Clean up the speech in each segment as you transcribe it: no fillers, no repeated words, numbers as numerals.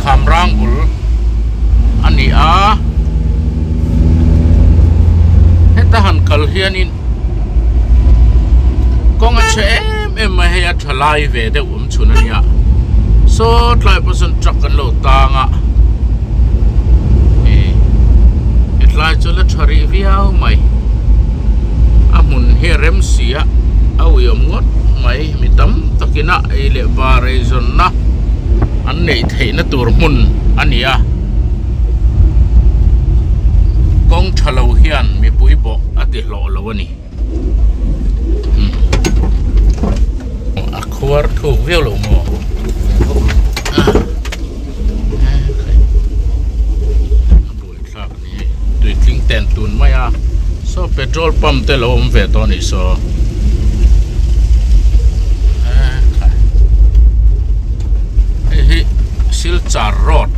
kham rang bul ani a heta han kal hian in kong a chem em ma he a thalai ve de chun ania so tlai person truck kan lo tanga lai cho la thari viau mai amun he rem sia au yom ngot mai mitam takina ele bare zonna an nei theina tur mun ania kong thalo hian mi pui bo ati lo lo ani a khwar thu vel lo mo ten tun maya so petrol pump te lo ve to ni so hi Silchar road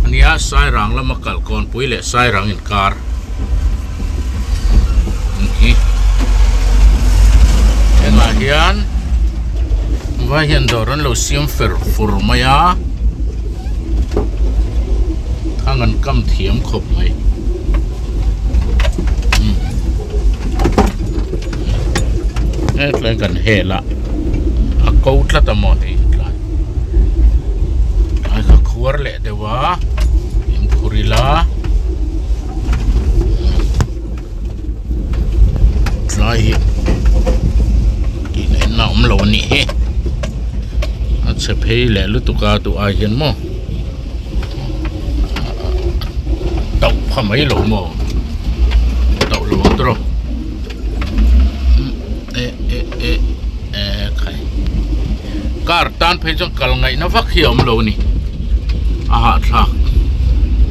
ania sai rang lama kal kon pui le sai rang in car hi ema hian va hian doran lo siam fer fur maya thangan kam thiam khop mai lại gần hè lạ câu rất là mòn thì lại ai cả khuar lệ để quá em kurila lại cái này nó cũng lâu nị anh sẽ thấy lệ lúc tụi ca tụi ai hiện mò tàu phải mấy lỗ mò tàu lỗ rồi car tan phê trong cả ngày nó vác hiểm lâu nè à thà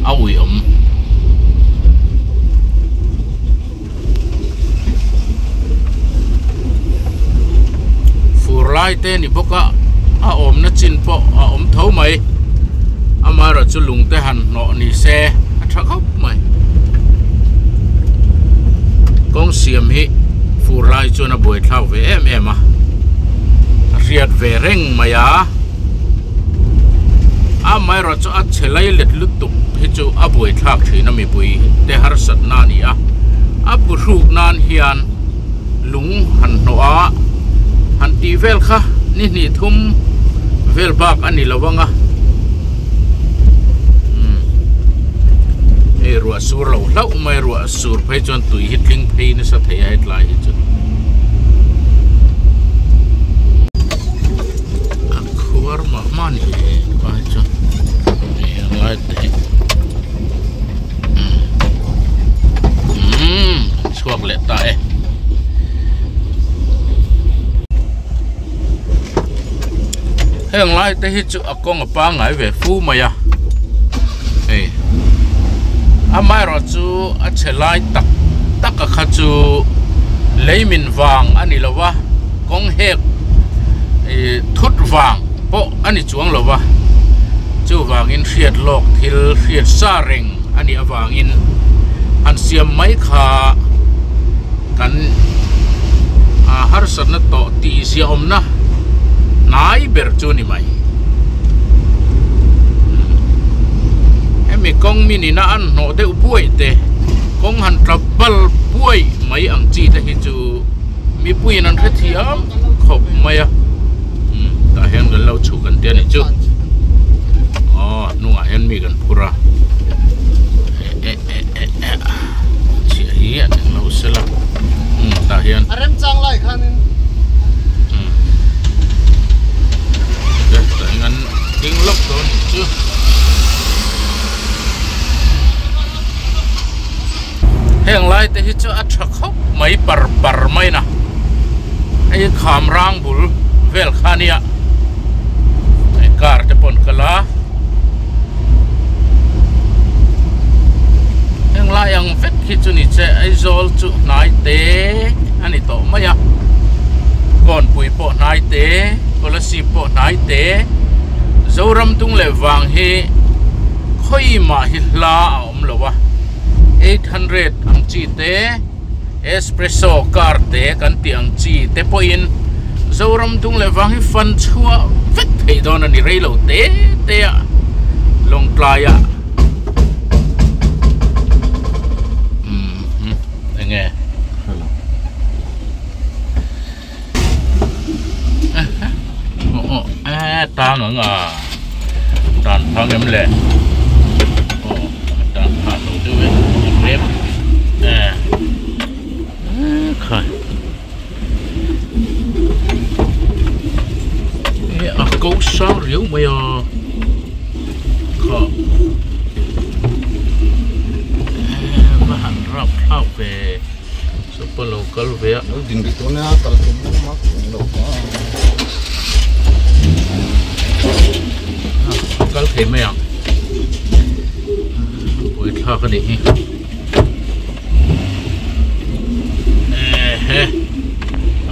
áo hiểm phù lai tên thì bốc á ôm nó chín po ôm thấu mày mà rồi chú lùng tới hẳn nọ nì xe thắc khóc mày con xiêm hi phù lai cho nó bồi thao về em à riat về reng maya mai rồi cho ăn chelai let lutuk hi chu aboi thak thina mi pui te har sat na ni a buruk nan hian lung han noa han ti vel kha ni thum vel bak ani lawanga e ruwa sur lo lau mai ruwa sur phei chon tui hitling phei na sa thei ai tlai hi chu mani baca yang lain suak leta yang lain teh hicu akong apa ngai về phu maya amai roju achelai tak khachu leimin wang ani lawa kong hek thut wang po ani chuang lova chu wangin riat lok thil riat sa reng ani awangin an siam mai kha kan har sat na to ti sia om na nai ber chu ni mai emi kong mini na an no de upuai te kong han trabal puai mai ang chi te hi chu mi pui nan kha thiam khop maya ta hen gần lâu chủ gần tiền này chứ nung hen mi gần pura chỉ hiện lâu sẽ là ta hen anh trang lại khăn đấy tại ngắn tiếng lốc đó chứ hen lại thì hết cho ăn chắc khóc mấy bar mấy nè ai kham rang bul vel khania car te pon kala yang la yang vet khi chu ni che ai zol chu nai te ani to maya kon pui po nai te kolasi po nai te zoram tung le wang he khoi ma hi la om lo wa 800 ang chi te espresso car te kan ti ang chi te po in zoram tung le wang hi fan chua vet thei don ani rei lo te ลงปลายอ่ะยังไงตามหนังอ่ะตามทางนี้มันแหละตามผ่านดูด้วยเล็บค่ะกูสร้างเรียวไหมอ่ะค่ะมาหันรับข้าวเวซุปเปอร์โลคอลเวะดินที่ตัวนี้ตลอดทั้งวันโลกก็เข็มไหมอ่ะปวดท้ากันดิ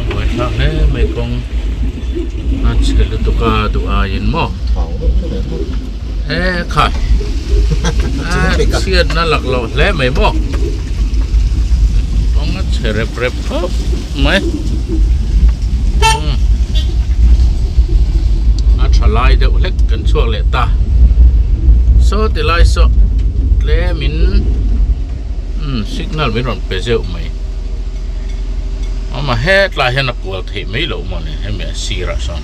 ปวดท้าเนี่ยไม่คงอาเชลตุกาตัวอายินมั้งค่ะเชียดนั่นหลักเราแล้วไม่มั้งต้องอาเชลเปรย์ครับไหมฉลายเด็กเล็กกันช่วงเล็กตาโซ่ติไลโซ่เล่มินสิกนัลไม่รอนเปเซลไหมเอามาเฮ็ดลายให้นักกวดที่ไม่หลงมันให้เมียซีรัสอน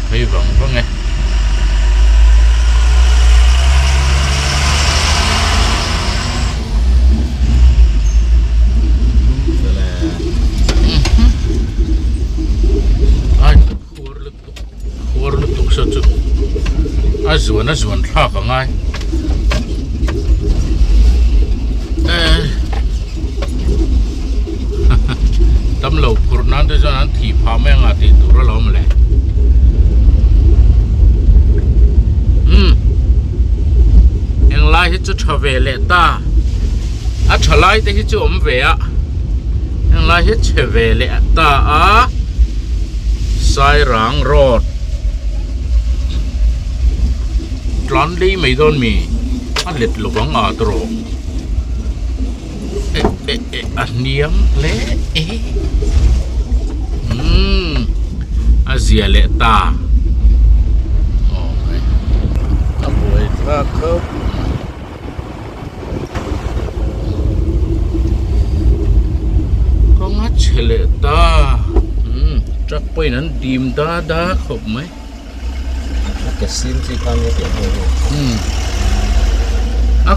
ไปบังว่าไงส่วนท่าก็ง่ายตำรวจกรุนั้นที่จะนั้นที่พาแม่งอาติตัวเรามาเลยยังไล่ที่จะทำเวลตาทลายที่จะเวะยังไล่ที่จะเวลตาสายรางรถตอนนี้ไม่ต้องมีเล็ดลูกของอาตโรอันเนียมเละอาเซียเละตาโอ้ยอับวยทราครับก็งัดเฉลตาจักไปนั้นดีมดาขบไหมแกซินที่การเลี้ยง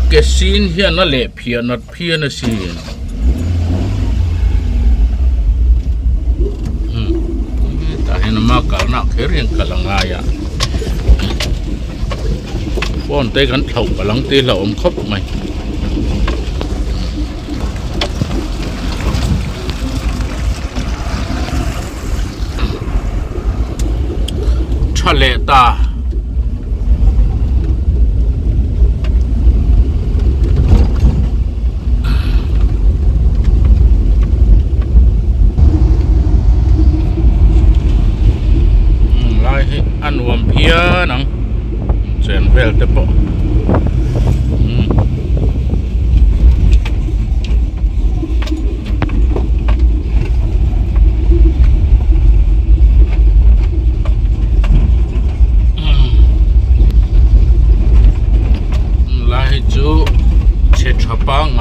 แกซินเฮียนั่นแหละเพียนัดเพียนสิแต่เห็นมากกันนักเรียนกำลังงายอ่ะป้อนเตะกันเถ่ากำลังตีเราอมคบไหมทะเลตาอันวมเพียนังเซนเวลเตปไล่จูเช็ดชับปังไง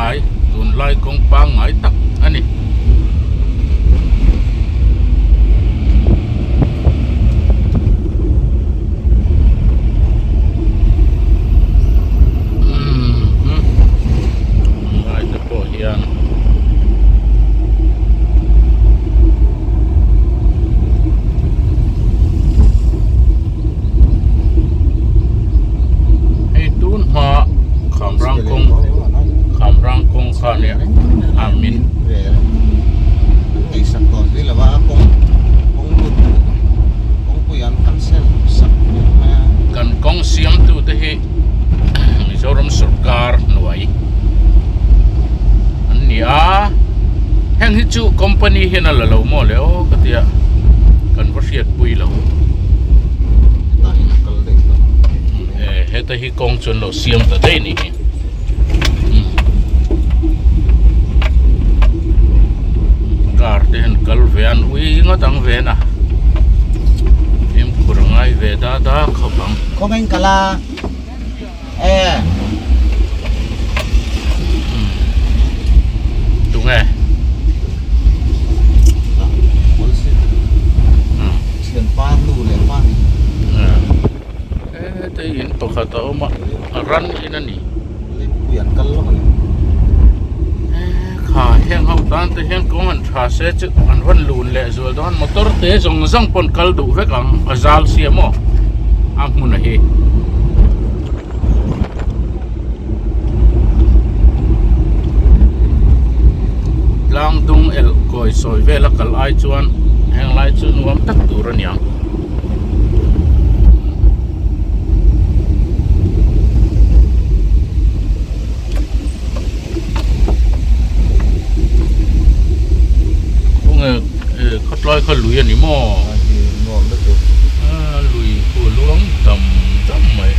ตุนไล่กงปังไงตักอันนี้เนี่ยอามินไอ้สักตัวที่เราว่าคงรุดคงคุยกันกันเซลสักมากันกงเสียงตัวที่มิโซรัมสุการหน่วยอันนี้แห่งที่จูคอมพานีเห็นอะไรเราหมดแล้วก็ที่กันวัดเสียดปุยเราเฮ้แต่ที่กงจนเราเสียงแต่ได้นี่ te hen kal ve an ui ngo tang ve na em kurangai ve da khapang không anh cả là đúng nghe chuyện pa lu lên pa te in pakhat a oma ran in ani biển cân lắm kha heng hau tan te hen ko han tha se chu an van lun le zol don motor te zong zang pon kal du vek ang azal siamo ang mun hi lang dung el koi soi ve la kal ai chuan heng lai chu nuam tak tur aniang khát loi khát lùi anh mò ngon rất được lùi của luống tầm tầm mày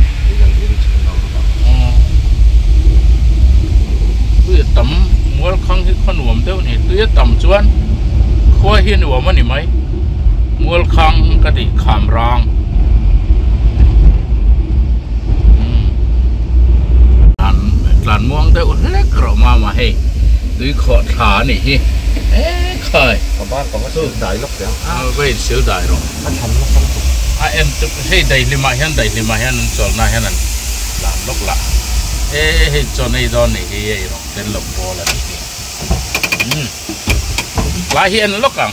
tôi tầm mua khăn thì con nuông đâu nè tôi tầm chuan khoai hiên nuông mà nè mấy mua khăn cái gì khảm rang làn muông đâu lek rồi mà hey tôi khó thả nè hi khơi còn ba còn có siêu đại lắm kìa vậy siêu đại rồi anh thành nó không em chụp hey đầy lima hen cho na hen làm lúc lạ hey cho này đó này hey rồi tên lộc bò là lại hiện lúc càng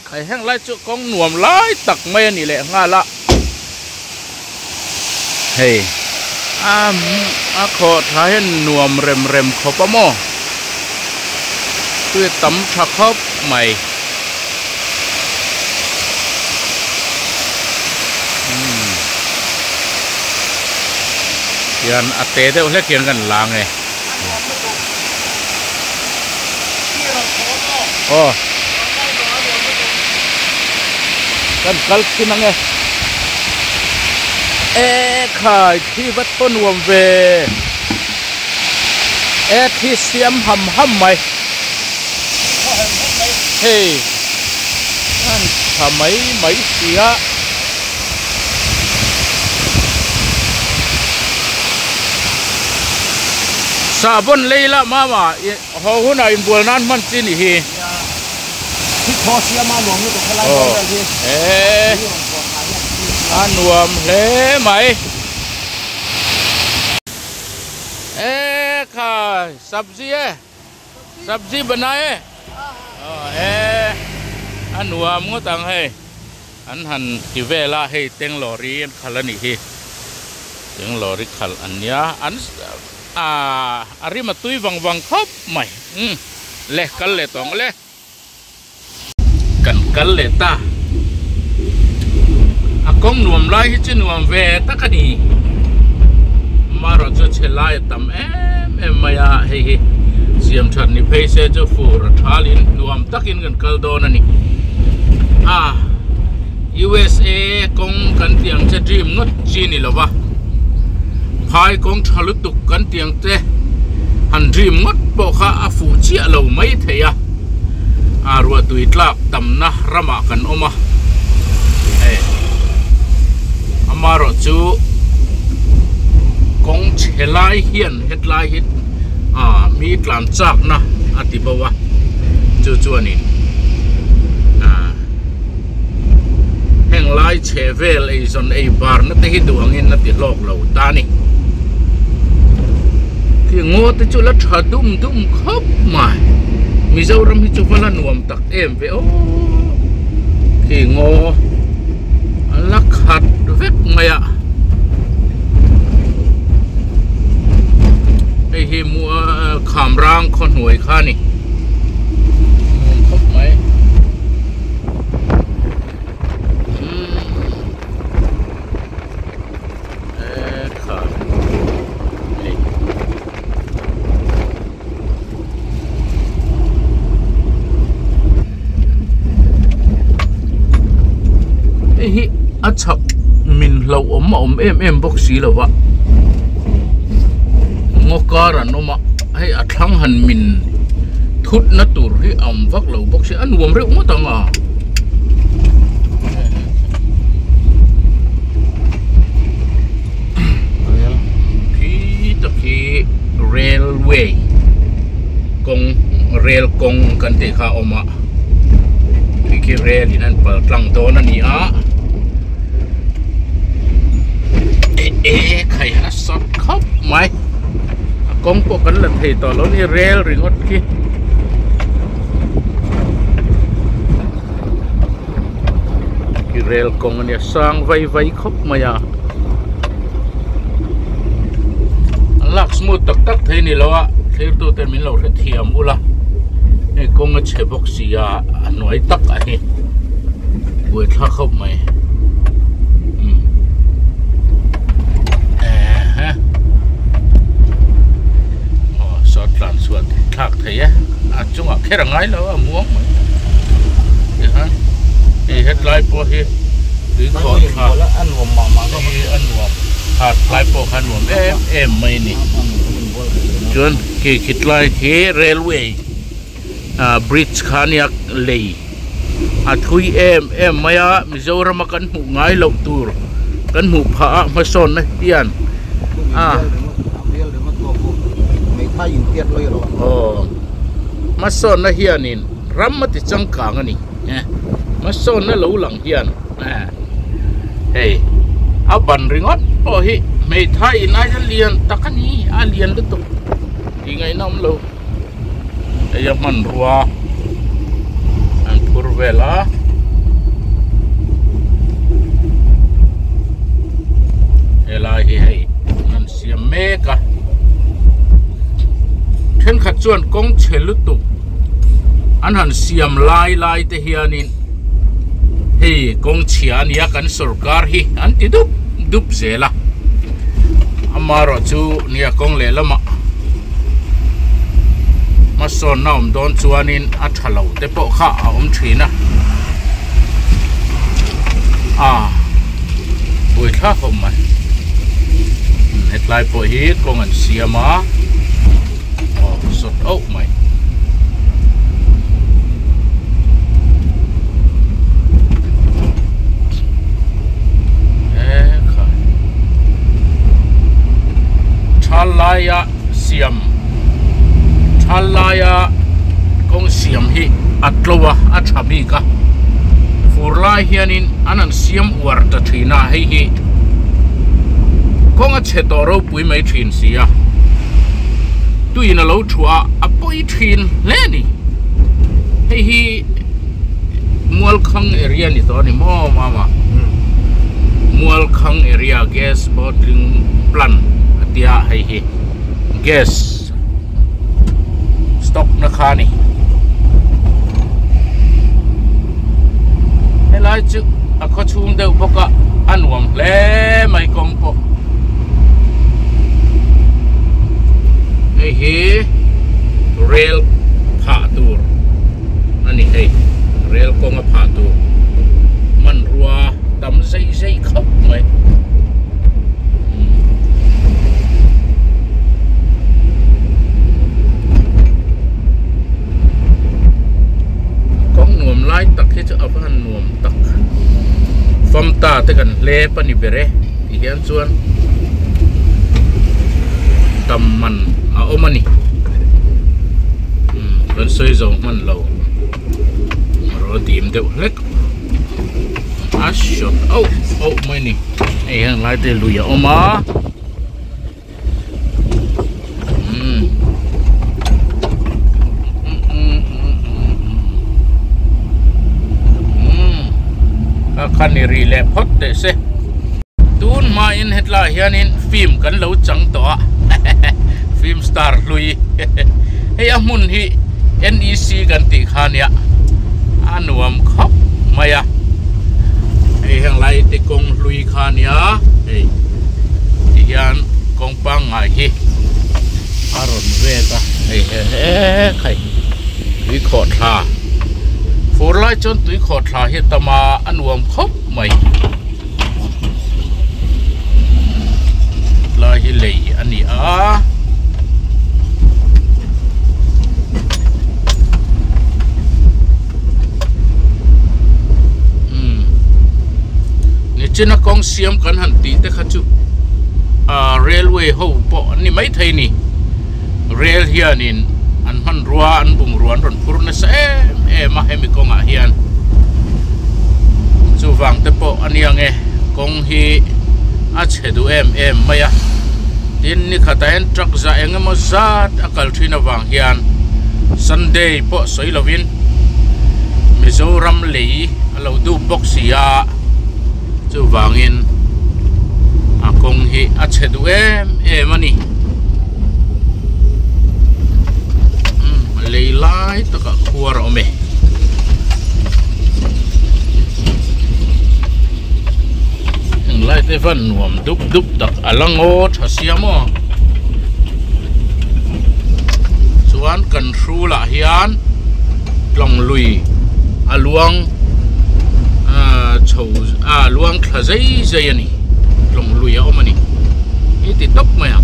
khởi hang lại chỗ con nuông lại tặc mê này lẹ nga lạ hey khó thái hen nuông rem khó pa mo tôi tắm thắc khóc mày yan ate de ole kian kan lang e kan kal kinang khai thi vắt con nuông về thi xiêm hầm mày hey thà mấy xía sabon leila mama ho huna in bolnan man tin hi thì khó xía mà luồng như tụi cái lái xe gì ăn nuông lé mày khai sabzi बनाए anh nuông ngó tang hay anh han kivela hay teng lori anh khalani hi teng lori khal anya anh ari mà tui vang khop mày le kal le tong le kan kal le ta akong nuông lai hi chu nuông ve ta kani maro cho chelai tam em maya hi siam chat ni phaise cho fur thalin nuam takin gan kaldon ani USA kong kan tiang che dream ngot chini lova phai kong thalutuk kan tiang te han dream ngot bo kha afu chi lo mai theya arwa tuitlak tamna rama kan oma amaro chu kong chelai hian headline hit mi tlan chak na atibawa chu ani heng lai chevel ei zon ei bar na te hi duangin na ti lok lo ta ni ki ngo te chu la tha dum khop mai Mizoram hi chu vala nuam tak em ve ki ngo la khat vek maya ei hi mua kham rang khon hoi kha ni khop mai hi achap min lo om em boxi lo wa ngokara no ma hay athang han min ทุดนัตุรให้อมวักเหลาบอกเสียอันวมเรื่องมั่วตังอ่ะพี่ตะกี้เรลเวย์กงเรลกงกันเตะข้าออกมาพี่เรลนั่นเปิดกลางโตนั่นนี่อ่ะใครฮะสดครับไหมกงพวกกันละเทต่อแล้วนี่เรลหรืองดกี้เรลกงเนี่ยสร้างไว้ครับมาอย่าลักสมุดตักเทนี่แล้วอะเทตัวเต็มมินเราเทียมอุละไอ้กงเฉบกเสียหน่วยตักอันนี้บวยท่าเข้าไหมสอดหลานสวดทักเทียจุงอ่ะแค่ระไงแล้วอะม้วงไหมฮะเฮ็ดไล่พวกเฮ็ดหรือขอขาดอันวมมาก็มีอันวมขาดไล่พวกอันวมไม่นี่จนคิดไล่เรลเวย์บริดจ์ขานี่เลยทุยไม่อะมิจฉามากันหูง่ายหลบตัวกันหูผ้ามาสอนนะเตียนมาสอนนะเฮียนินรำมาติดจังกางนี่มาสอนนะหลูหลังเฮียนเฮ้ยเอาบันริงอดโอ้ยไม่ไทยนายจะเรียนตะกันนี้เรียนด้วยตัวยังไงน้ำเราไอ้ยังมันรัวอันพูดเวลาเวลาเฮ้ยนั่นเสียเมกะเช่นขัดส่วนกงเชลุตุอันหันเสียมลายเตเฮียนินเฮ้ยกงเชียนี่กันสุรการฮีอันที่ดุบเซล่ะอามารอจูนี่กงเลละมาสอนน้องโดนชวนินอัฐเหลาแต่พวกข้าทีนะบุยท่าเขาไหมเฮ็ดลายพวกฮีกงอันเสียมาสดเอาไหมชาลายะเสียมชาลายะกงเสียมฮีอัตโลวะอัฐบีกะฟูร์ลายเฮียนินอันนั้นเสียมอวร์ตทีน่าฮีกงอัดเชตอรูปุยไม่ทีนเสียตุยน่ะเราชัวปุยทีนเล่นี่ฮีมัวลคังเอเรียนี่ตัวนี้มามัวลคังเอเรียแก๊สบอทลิงพลันเดียฮีแก๊สสต็อกนะคะนี่เฮ้ยไล่จุก็ชุ่มเดือดพวกอันวมเล่ไม่กงพวกเฮ้ยเรลผ่าตัวอันนี้เฮ้ยเรลกงผ่าตัวมันรัวดำใส่เข้าไหมไล่ตักที่จะเอาพันนวมตักฟอมตาเตกันเล่ปนิเบเรที่เห็นส่วนตำมันเอามันนี่เป็นซอยโจมันเราเราตีมเดียวเล็กช็อตเอาไม่นี่ไอ้ยังไล่เตลุยเอามาคันนี้รีเลพอดเดเซตูนมาอินเฮดลาเฮียนินฟิล์มกันเราจังตัวฟิล์มสตาร์ลุยเฮียมุนฮี NEC กันติขานเนี่ยอันวมครับมายะไอ้แห่งไรติกงลุยขานเนี่ยเฮ้ยที่ยันกงปังไงฮีอารมณ์เวตาเฮ้ใครวิขอดท่าฟูร์ไล่จนตุยขอดลาเฮตมาอันวมครบไหมลาฮิเลยอันนี้ china kong siam kan han ti te kha chu railway ho po ni mai thei ni rail hian in an man ruwa an bung ruan ron phur na sa ma hemi kong a hian chu wang te po aniang e kong hi a chedu em maya tin ni khata en truck za engemaw zat akal thina wang hian Sunday po soilovin Mizoram lei alo du boxia chu wangin akong hi a chedu em ani leilai taka khuar ome lai te van nuam dup tak alango thasiamo chuan kan rula hian long lui aluang chou luang thazai ani long lui a omani iti top maya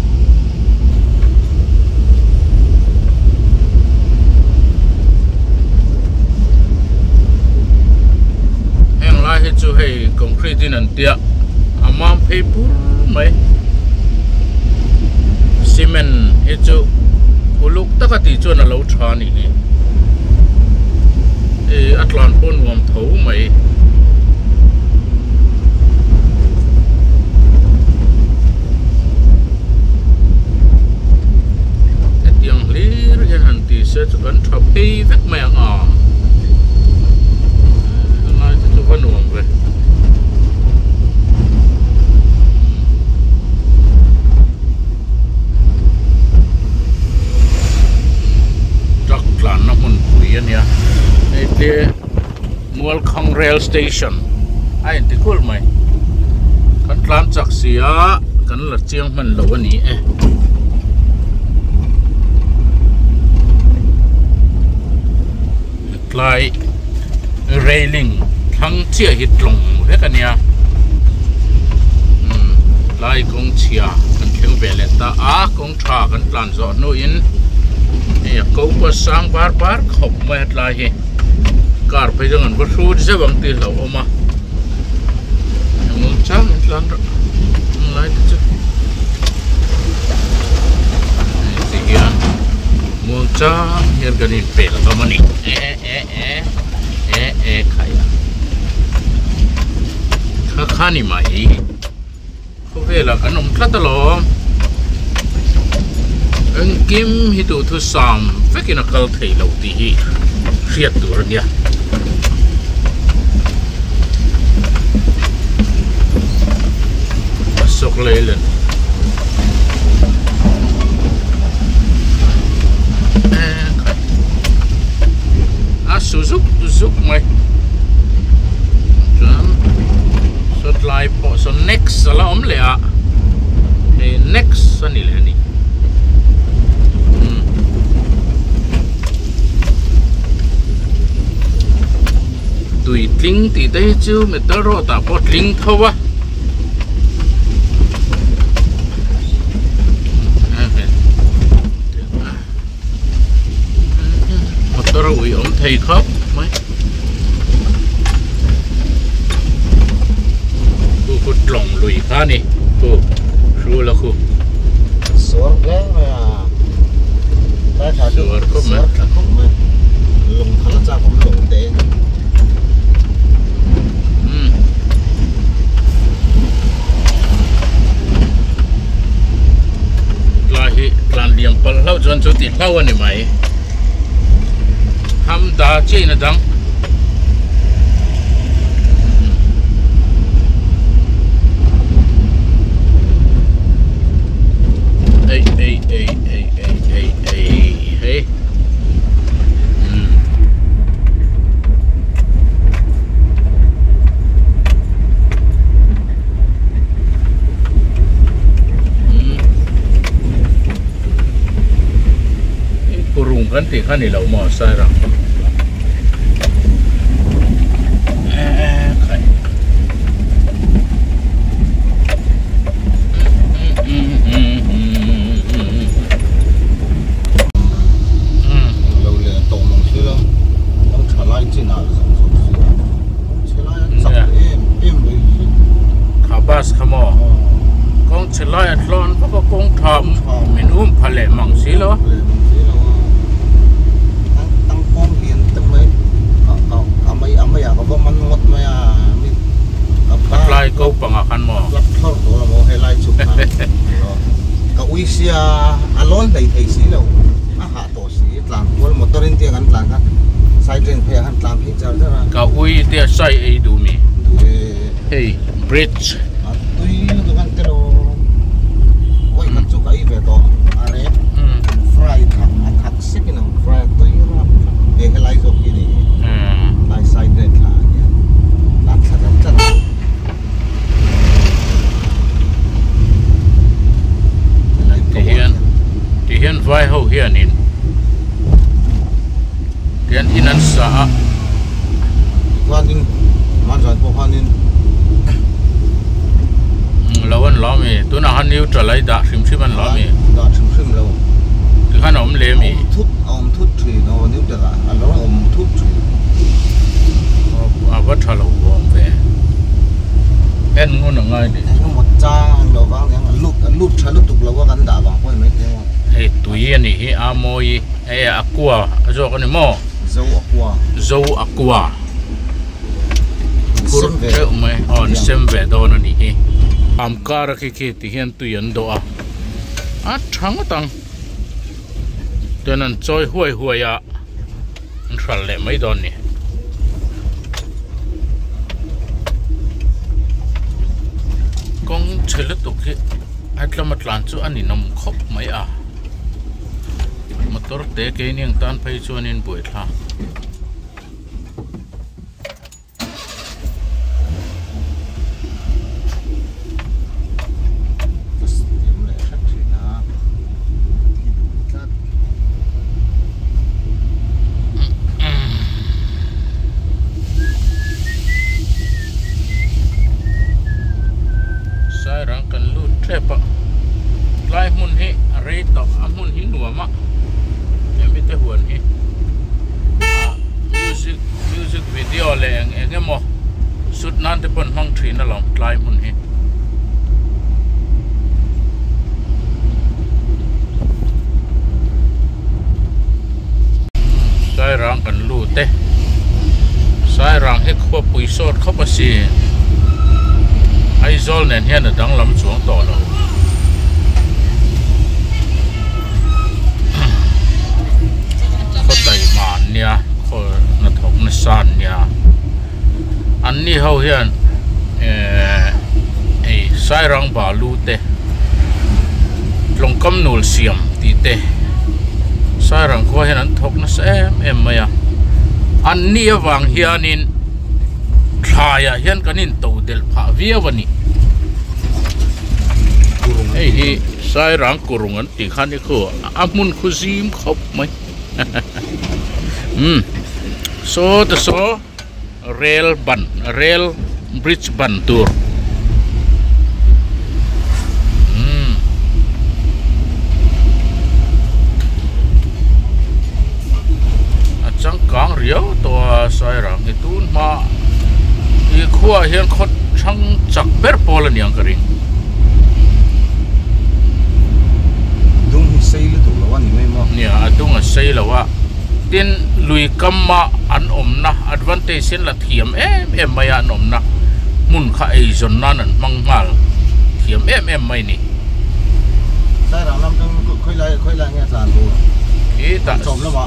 heng lai he chu hei concrete in an tia amam paper mai cement he chu uluk takati chu na lo thani ni atlan pon wam tho mai etiang lir yan han ti se chu kan thap hei vek mai anga nai chu van wam ve tlan na mun puyan ya ite Mualkhang rail station ai ti kul mai kan tlan chak sia kan la chiang man lo ani tlai railing thang chia hit long he kan ya lai kong chia kan theng vele ta kong tha kan tlan zo no in câu có sang bar khop mai lại he car phải jangan bersuud se bang ti lo oma mong chang lan lai tu ti hian mong chang hier ganin pel ka mani khaya khani mai ko vela kanom tlatalo anh kim hi tu thu sam vekin akal thei lo ti hi riat tur nia sok leilen suzuk mai sot lai po so next sala om le a next ani le ni tùy tling thì đây chứ mẹ tớ rồi ta có tling thôi á một tớ rồi ông thầy khóc mấy cô lồng lùi khá nè cô rồi là cô suốt ghé mà suốt không mà lồng khá là cũng lồng tệ lan liam pal lau chuan chu ti hlau ani mai ham da che na dang ei kan ti khan ni lo mo sa ra khai lâu lệ tổng lòng xí đâu ông trở lại trên nào rồi xong xí trở lại chặt em rồi gas khamo kong chelai atlon pa ko kong tham minum phale mang silo tăng con hiền tăng mấy amay ako ba man ngot maya mi apply ko pangakan mo lap thor to la mo helai chup na ka uisia alon dai thei silo ha to si tlang wal motorin ti kan tlang ka side lane phe han tlang phi char ra ka ui te sai ei du mi hey bridge tui lu kan te ro oi kan chu ka i ve to are fry thak sikin fry tui ra e helai zo ki ni lai side lane la ya la thak char thì hiện vai hậu hiện in hiện inan sa quan in man rồi po quan in lawan lami tu na han neutral lai da sim sim an lami da sim lo tu han om le mi om thut tri no neutral a lo om thut tri a wat thalo bom ve en ngun ngai de một trang lo vang yang lut chalu tuk lo kan da ba hoi mai ke hey tu ye ni hi a moi hey aqua zo kan mo zo aqua kur te mai on sem ve do na ni hi am kar ki ki ti hian tu yan do a thang tang tenan choi huai huai ya an thal le mai don ni kong chele to ke atla matlan chu ani nam khop mai a motor te ke niang tan phai chuan in boi thla lai mun hi rei to amun hi nuama emi te huan hi music video le engemo sut nan te pon mang thina lom lai mun hi sai rang kan lu te sai rang he kho pui sot kho pa si ai zol nen hian a dang lam chuang to lo kho dai man nia kho na thok na san nia an ni ho hian sai rang ba lu te long kam nul siam ti te sai rang kho hian an thok na em maya an ni awang hianin thaya hian kanin to del pha viawani hey hi sai rang kurungan ti khan ni kho amun khuzim khop mai so the so rail bridge ban tour achang kang riau to sai rang itun ma i khua hian khot thang chak ber pol aniang karing dung sei lu tu lawan ni mai mo nia adung a sei lawa tin lui kamma an omna advantage sen la thiam em maya an omna mun kha ei zon nan an mangmal thiam em mai ni sai rang nam tang khoi lai nghe san tu ki ta chom la ma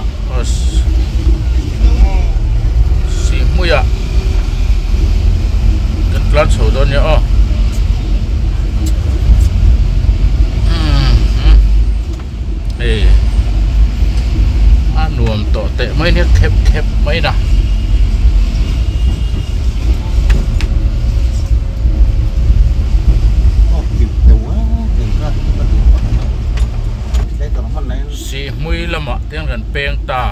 si muya kan plan so don ya o nuam to te mai ne khep mai na si mui lama tiang kan peng ta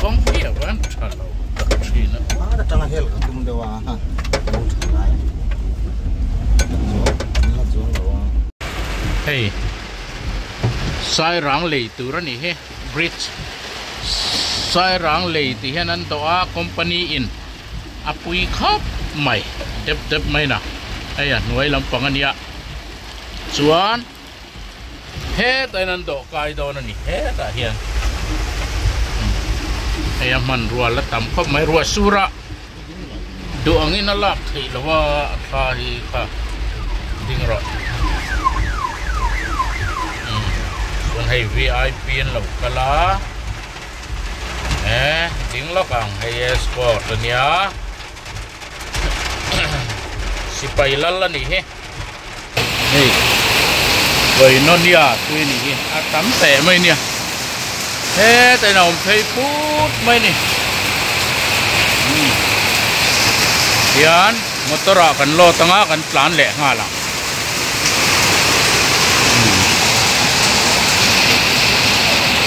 kong kia van chalo china ada tanga hel ka tum dewa ha hey sai rang lei tu ra ni he bridge sai rang lei ti hian an to a company in อปุยครับไม่เด็บไม่นะไอ้หน่วยลำปังอันเนี้ยส่วนเฮ็ดไอ้นั่นดอกไก่ดอกนั่นนี่เฮ็ดอะเฮียนไอ้มันรัวละต่ำครับไม่รัวสุระดูอันนี้น่ารักที่ละว่าข้าฮีข้าดิ้งรอส่วนให้ VIP เราก็ละดิ้งละกังให้สปอร์ตตัวเนี้ยสิไปลัลนี่เฮ้นี่ไว้นอนยาตัวนี้อาตั้มแต่ไม่เนี่ยเฮ้แต่เราเคยพูดไม่นี่เดี๋ยวมอเตอร์กันโลตั้งกันปลานแหละง่าละ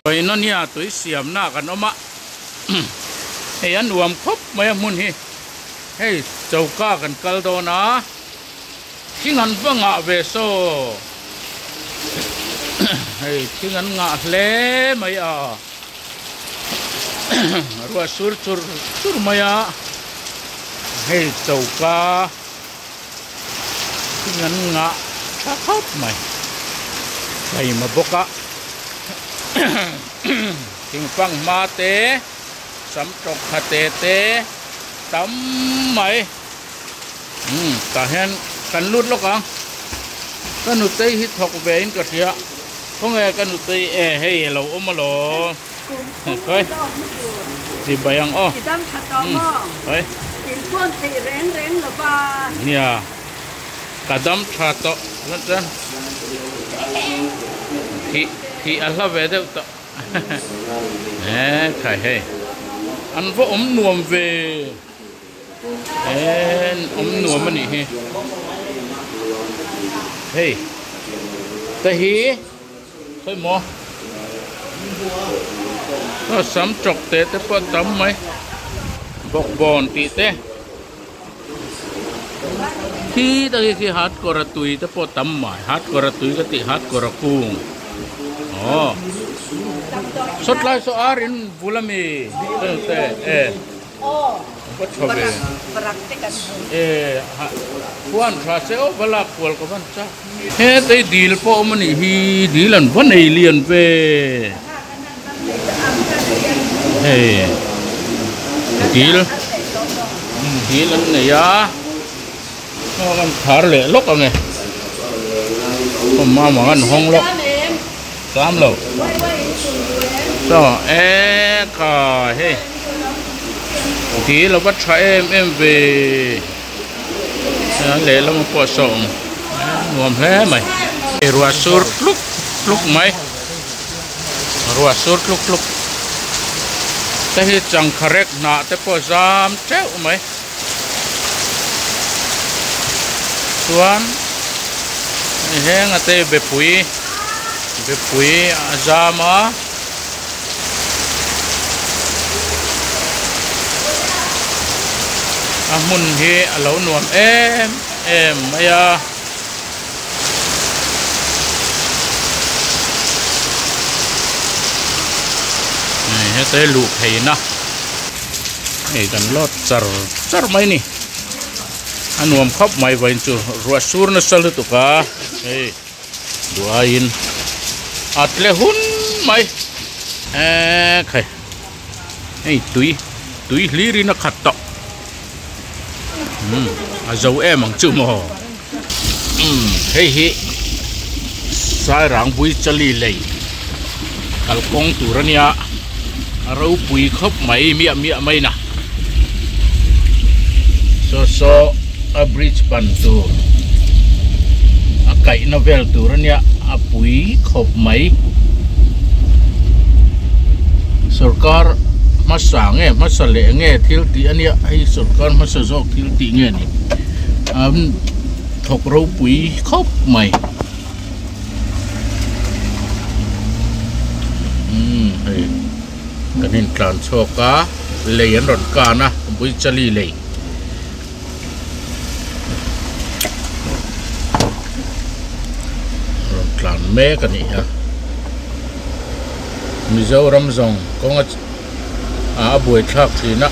ไว้นอนยาตัวเสียมหน้ากันออกมาเฮ้ยอันรวมครบไม่มุนเฮ้ยเจ้าก้ากันกัลโดนะที่งั้นว่างะเวโซเฮ้ยที่งั้นงะเล่ไม่รัวสุรไม่เฮ้ยเจ้าก้าที่งั้นงะชักครบไม่ใครมาบอกกะทิ้งฟังมาเตะสำจกคาเตเตทำไหมแต่เห็นกันลุดแล้วกันนุตัยฮิตหกเวนก็เสียเพราะไงกันนุตัยให้เราอมมาหล่อเฮ้ยสิบยังอ้อเฮ้ยเนี่ยกระดมชาโตนั่นจ้ะที่อะไรเวเดตใครให้อันว่านวมเวนวมมันนี่เฮ้ยแต่ฮีเคยหมอก็สำจกเตะแต่พอทำไหมบอกบอลตีเตะที่ตะกี้ฮัดกระตุยแต่พอทำไหมฮัดกระตุยก็ติฮัดกระกุ้งสุดท้ายสุอารินบุลามีแต่ก็ชอบพวนทราเซลบลาพวลก็มันจ้าเฮ้แต่ดีลพอมันฮีดีลันวันเอเลียนเวเฮ้ดีลันเนี่ยมันถาร์เล่ล็อกอะไรผมมาเหมือนห้องล็อกสามโลก็ก็เฮ้ทีเราวัดใช้MMVนั่นแหละเรามาปวดส่งรวมแพ้ไหมรัวสุดลุกไหมรัวสุดลุกแต่ที่จังคาเรกหนาแต่ปวดซ้ำเจ้าไหมส่วนแห้งอะเตะเบปุยอาจามามุนเฮเหลาหนวมไม่ยาให้เตะลูกให้นะให้กันรถจรไม่นี่อันหนวมครบไม่ไว้จูรัวสูรนัสลุตุกะเฮ้ดูอินอัดเลหุ่นไหมใครไอ้ตุยลีรินักขัดต่ออาเจ้ามังจูโมเฮ้ยสายรังปุยจลีเลยกัลกงตุรเนียเราปุยครบไหมเมียไม่นะโซอับริจปันตูไก่นเวลตุรเนียอปุยครบไหมสุรการมาสั่งมาสเลงทิลตีอันนี้ไอ้สุรการมาสจอกทิลตีนี่ถกเราปุยครบไหมเฮ้ยกันเห็นการโชกะเลยยันรถกานะปุยจลีเลยกลางเมฆกันนี่ฮะมิโซรัมซองก็งอาบวยทักทีนะ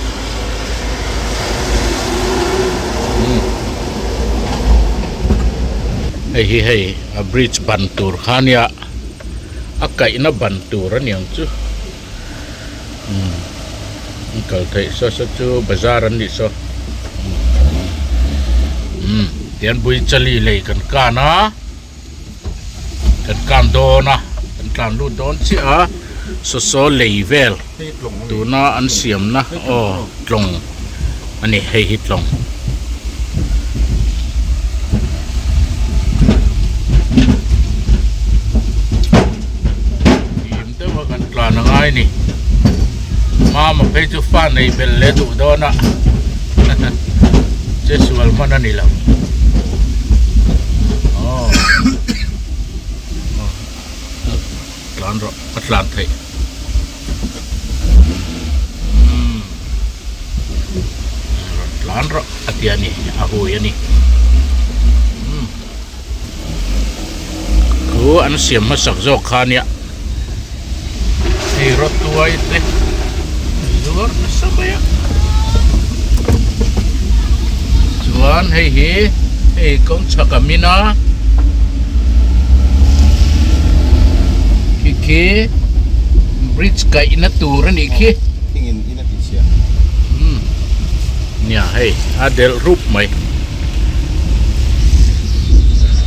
hei a bridge ban tur khania a kai na ban tur aniang chu kal thei so chu bazar an ni so tian bui chali lei kan kana kan do na kan lu don chi a so level tu na an siam na o tlong ani hei hit long im te wa kan tlan ngai ni mama pe chu fa nei bel le tu do na che sual mana ni la oh tlan ro patlan thei tlan ro atiani ahu yani ku an siam ma sak zo khania ei ro tuai te zuar na sabaya chuan hei kong chakamina ki bridge kai na tur ani ki tingin ina tisia nya hei adel rup mai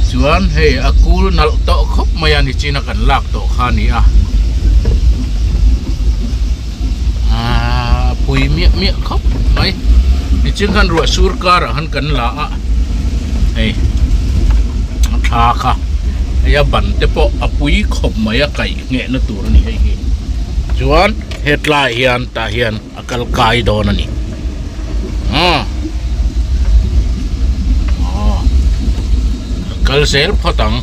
chuan hei akul nal to khop mai ani china kan lak to khani pui mi khop mai ni chin kan ruwa sur kar han kan la hei tha kha ya ban te po apui khop mai kai nge na tur ni hei chuan hetla hian ta hian akal kai don ani kal sel photang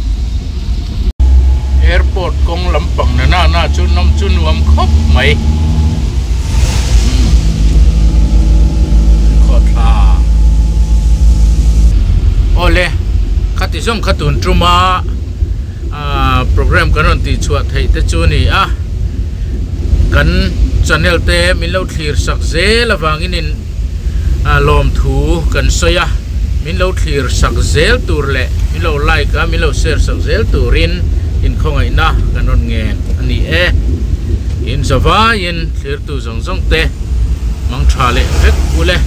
airport kong lampang na chun nom chun wam khop mai khotla ole khati som khatun truma program kanon ti chuat thei te chu ni kan channel te milo thlir sak zel awangin in lom thu kan soya min lo thlir sak zel tur le min lo like min lo share sak zel turin in khongai na kanon nge ani in zawa in thlir tu zong te mang tha le vek ule